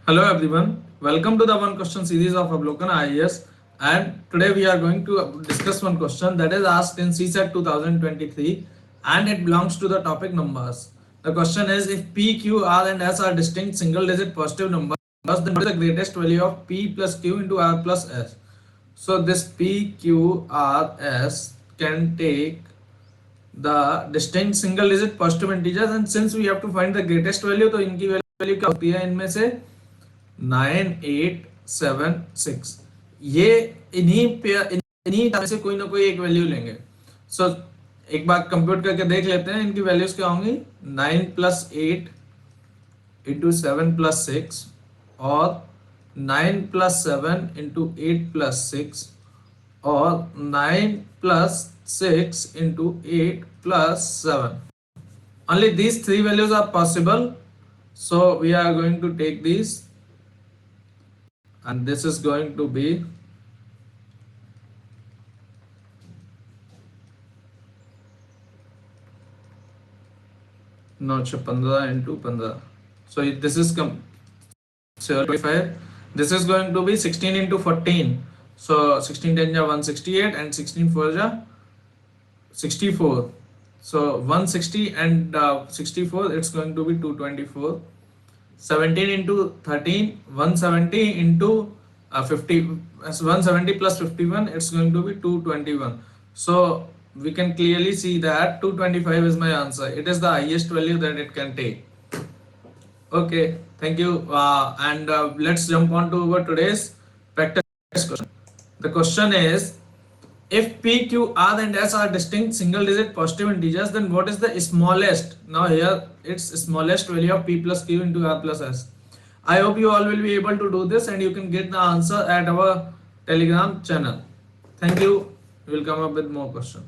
Hello everyone, welcome to the one question series of Avlokan IAS, and today we are going to discuss one question that is asked in CSAT 2023 and it belongs to the topic numbers. The question is, if P, Q, R and S are distinct single digit positive numbers, then what is the greatest value of P plus Q into R plus S? So this P, Q, R, S can take the distinct single digit positive integers, and since we have to find the greatest value, तो इनकी value क्या होती है इनमें से 9876। ये इन्हीं में से कोई ना कोई एक वैल्यू लेंगे। सो एक बार कंप्यूट करके देख लेते हैं इनकी वैल्यूज क्या होंगी। 9 + 8 इंटू 7 + 6 और 9 + 7 इंटू 8 + 6 और 9 + 6 into 8 + 7। only these three values are possible, so we are going to take these, and this is going to be no 15 into 15, so this is 25. This is going to be 16 into 14, so 16 10 ja 168 and 16 4 ja 64, so 160 and 64, it's going to be 224. 17 into 13, 170 into 50, 170 plus 51, it's going to be 221. So we can clearly see that 225 is my answer. It is the highest value that it can take. Okay, thank you. And let's jump on to our today's practice question. The question is, if P, Q, R and S are distinct single digit positive integers, then what is the smallest? Now here it's smallest value of P plus Q into R plus S. I hope you all will be able to do this and you can get the answer at our Telegram channel. Thank you. We will come up with more questions.